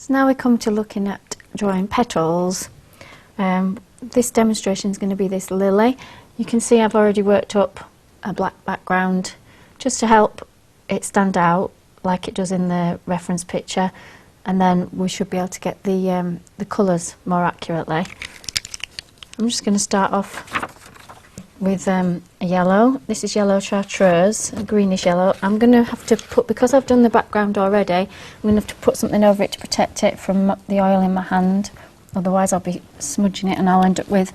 So now we come to looking at drawing petals. This demonstration is going to be this lily. You can see I've already worked up a black background just to help it stand out like it does in the reference picture, and then we should be able to get the colours more accurately. I'm just going to start off with a yellow. This is yellow chartreuse, a greenish yellow. I'm going to have to put, because I've done the background already, I'm going to have to put something over it to protect it from the oil in my hand, otherwise I'll be smudging it and I'll end up with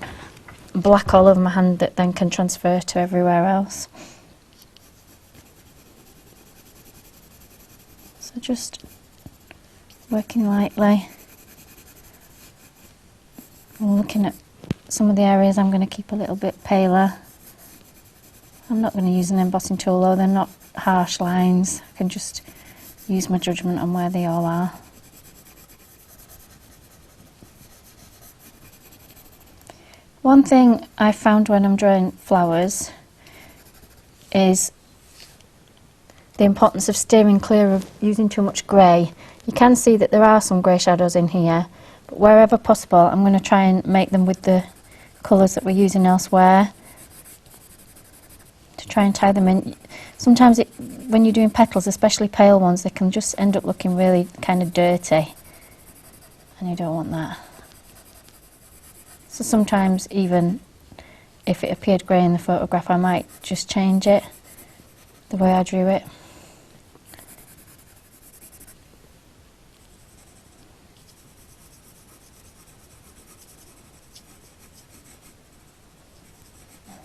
black all over my hand that then can transfer to everywhere else. So just working lightly, looking at some of the areas I'm going to keep a little bit paler. I'm not going to use an embossing tool though, they're not harsh lines. I can just use my judgment on where they all are. One thing I found when I'm drawing flowers is the importance of steering clear of using too much grey. You can see that there are some grey shadows in here, but wherever possible I'm going to try and make them with the colours that we're using elsewhere to try and tie them in. Sometimes when you're doing petals, especially pale ones, they can just end up looking really kind of dirty, and you don't want that. So sometimes even if it appeared grey in the photograph, I might just change it, the way I drew it.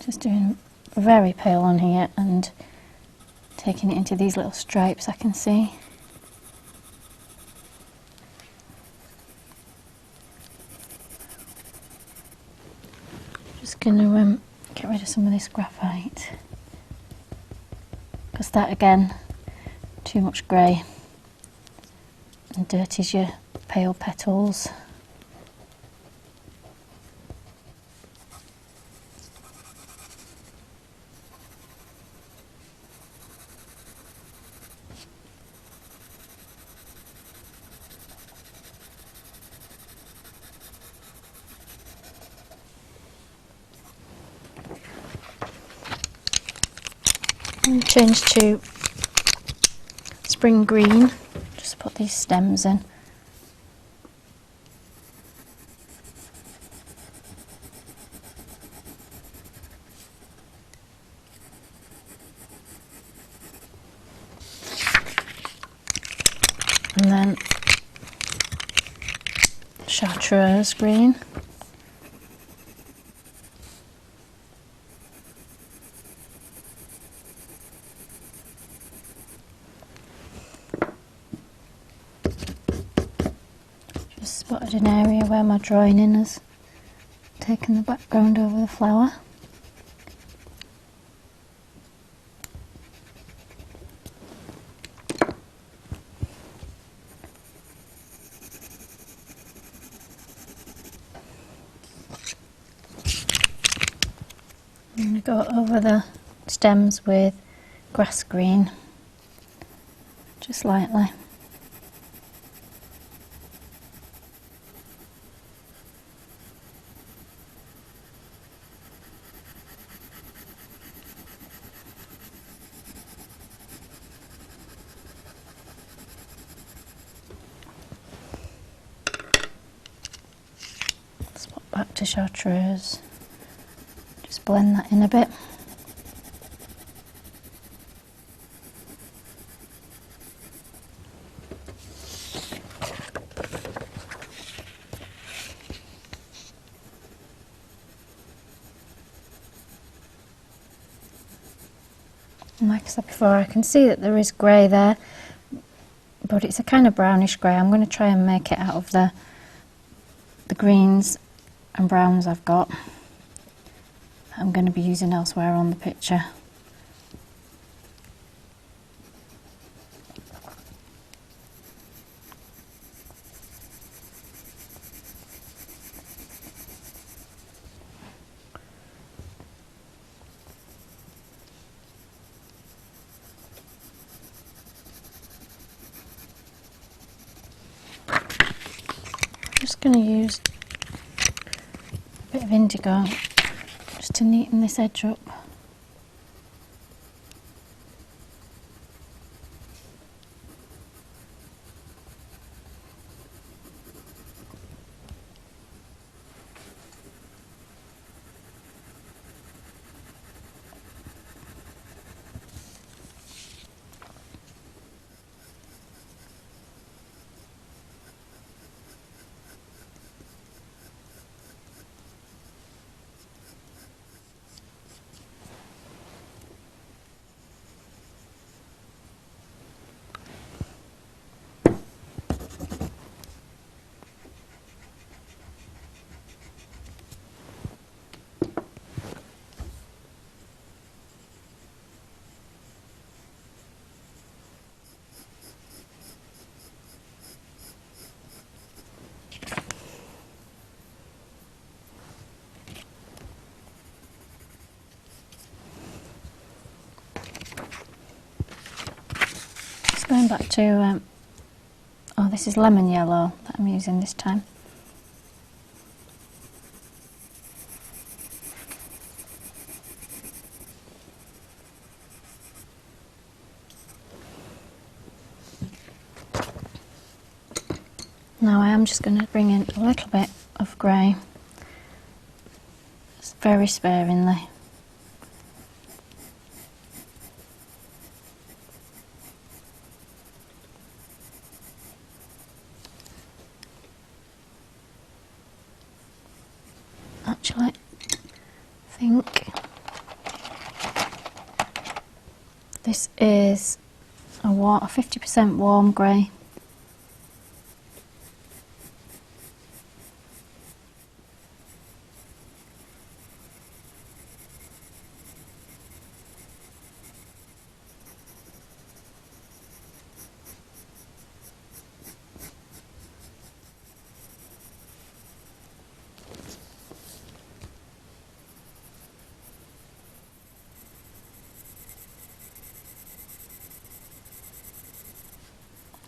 Just doing very pale on here and taking it into these little stripes I can see. Just going to get rid of some of this graphite, because that again, too much grey and dirties your pale petals. And change to spring green, just put these stems in. And then chartreuse green. Spotted an area where my drawing in has taken the background over the flower. I'm going to go over the stems with grass green, just lightly. Swap back to chartreuse, just blend that in a bit. And like I said before, I can see that there is grey there, but it's a kind of brownish grey. I'm going to try and make it out of the greens and browns I've got. I'm going to be using elsewhere on the picture. just going to use a bit of indigo just to neaten this edge up. Going back to, oh, this is lemon yellow that I'm using this time. Now I am just going to bring in a little bit of grey, just very sparingly. Actually, I think this is a 50% warm grey.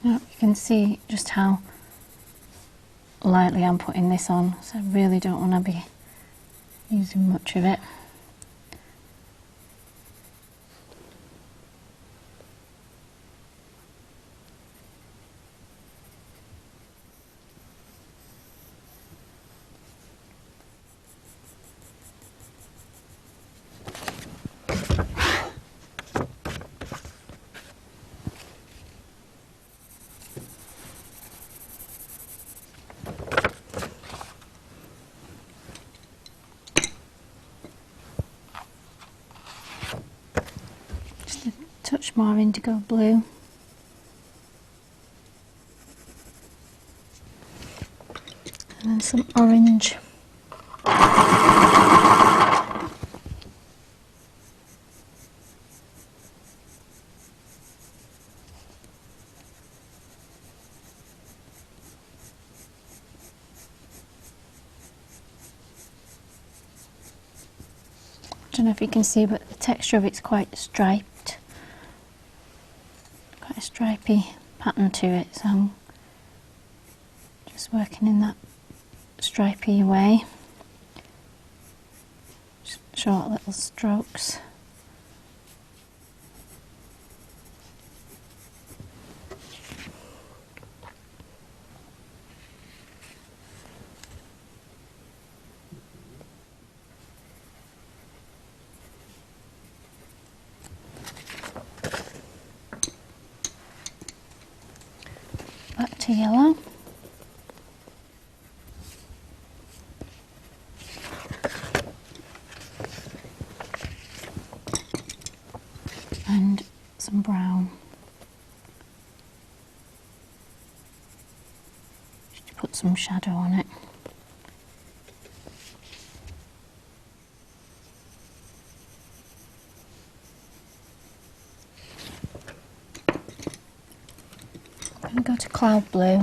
You can see just how lightly I'm putting this on, so I really don't want to be using much of it. Touch more indigo blue. And then some orange. I don't know if you can see, but the texture of it's quite striped. Quite a stripy pattern to it, so I'm just working in that stripy way. Just short little strokes. Back to yellow. And some brown. Just to put some shadow on it. I'm going to go to cloud blue.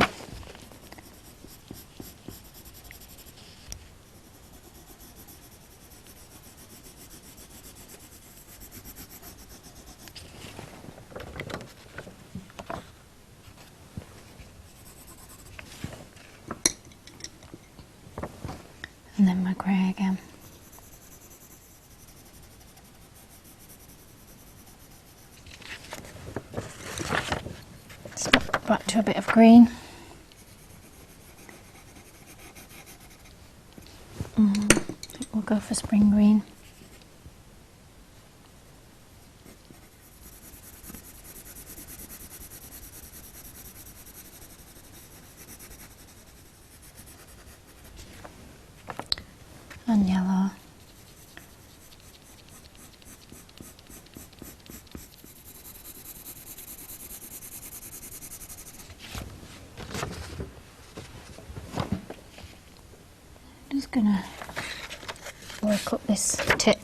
And then my grey again. Swap back to a bit of green. I think we'll go for spring green. And yellow. I'm just gonna work up this tip.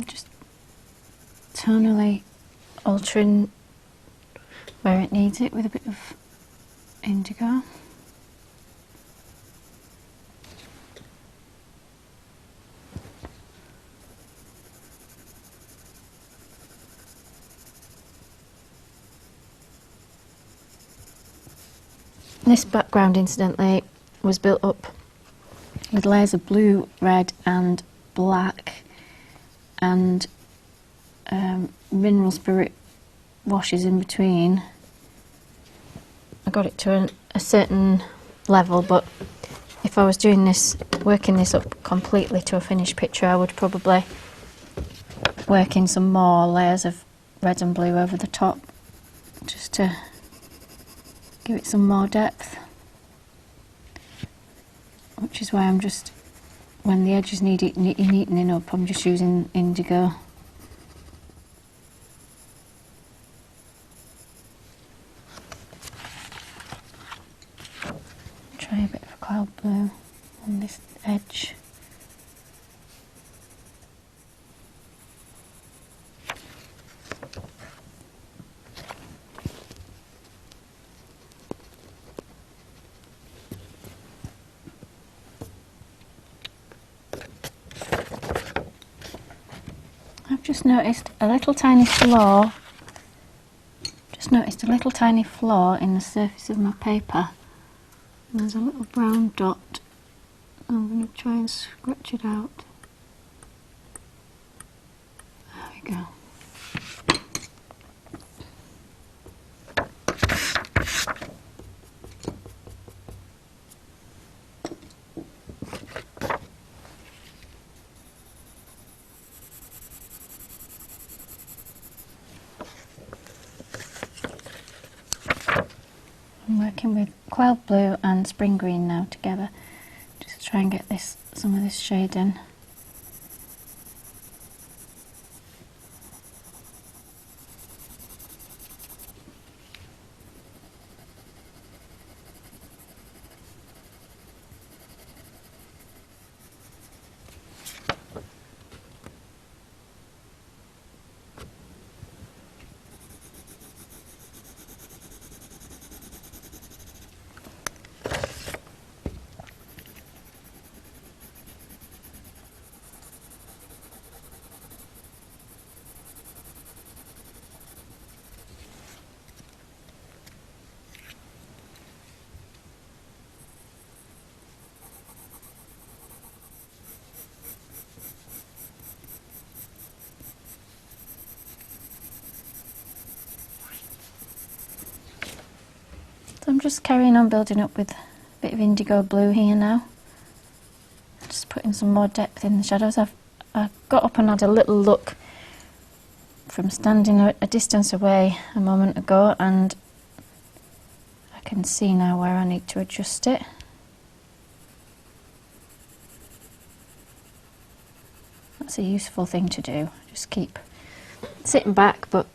Just tonally altering where it needs it with a bit of indigo. This background, incidentally, was built up with layers of blue, red and black, and mineral spirit washes in between. I got it to a certain level, but if I was doing this, working this up completely to a finished picture, I would probably work in some more layers of red and blue over the top, just to give it some more depth. Which is why I'm just, when the edges need it neatening up, I'm just using indigo. Try a bit of cloud blue on this edge. I've just noticed a little tiny flaw. In the surface of my paper. And there's a little brown dot. I'm going to try and scratch it out. There we go. I'm working with cloud blue and spring green now together, just to try and get some of this shade in. So I'm just carrying on building up with a bit of indigo blue here now. Just putting some more depth in the shadows. I've got up and had a little look from standing a distance away a moment ago, and I can see now where I need to adjust it. That's a useful thing to do. Just keep sitting back, but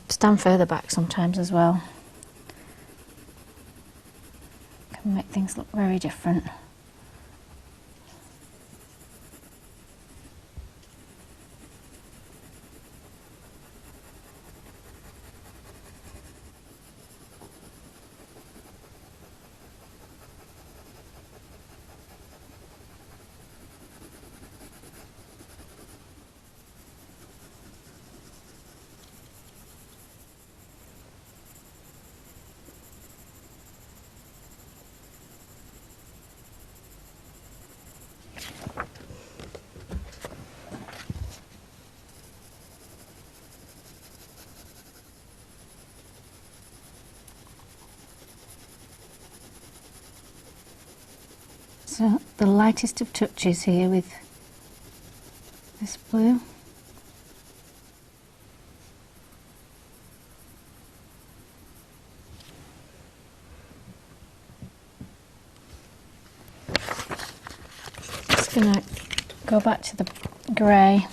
stand further back sometimes as well. Can make things look very different. So the lightest of touches here with this blue. Just going to go back to the grey.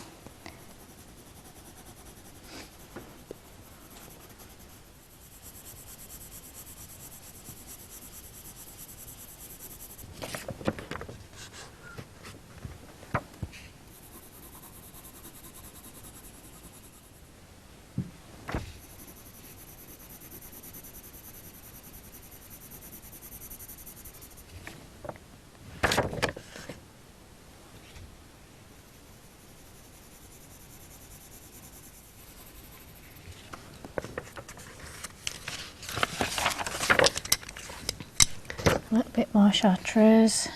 A little bit more chartreuse.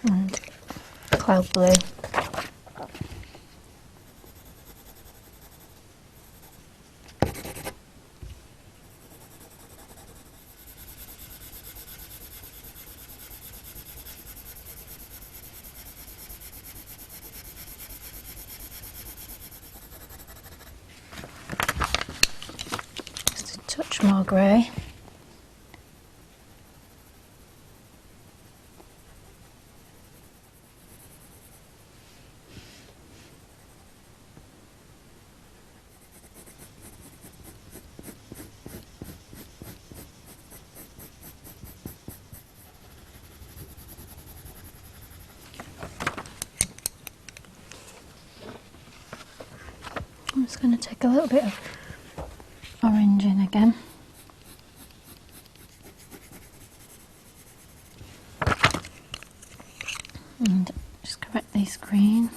And cloud blue. Just a touch more grey. I'm just going to take a little bit of orange in again. And just correct this green.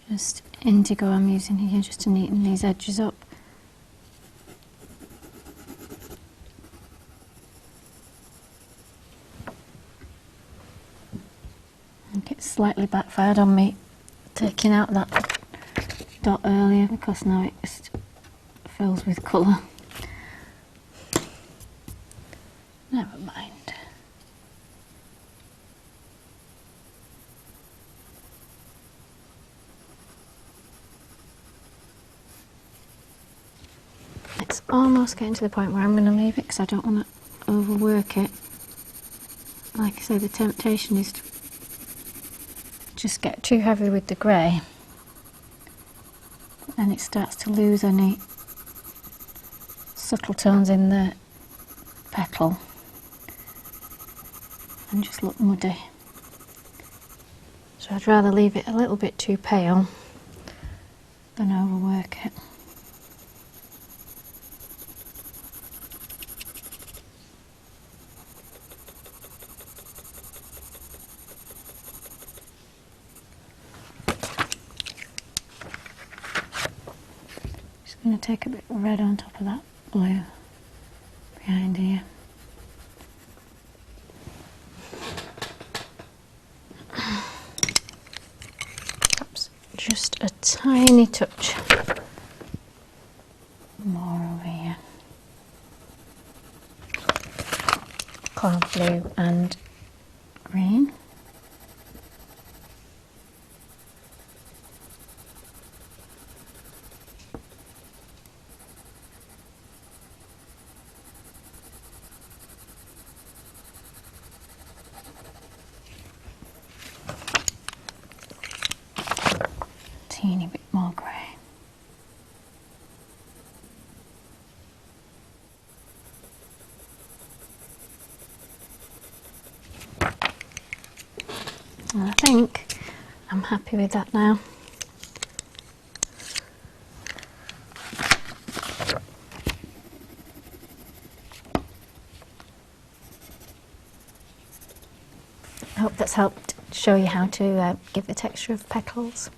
Just indigo I'm using here just to neaten these edges up. I think it slightly backfired on me taking out that dot earlier because now it just fills with colour. Never mind. It's almost getting to the point where I'm going to leave it because I don't want to overwork it. Like I say, the temptation is to just get too heavy with the grey, and it starts to lose any subtle tones in the petal and just look muddy. So I'd rather leave it a little bit too pale than overwork it. Just going to take a bit of red on top of that blue behind here. Perhaps just a tiny touch more over here. Cloud blue and green. Teeny bit more grey. And I think I'm happy with that now. I hope that's helped show you how to give the texture of petals.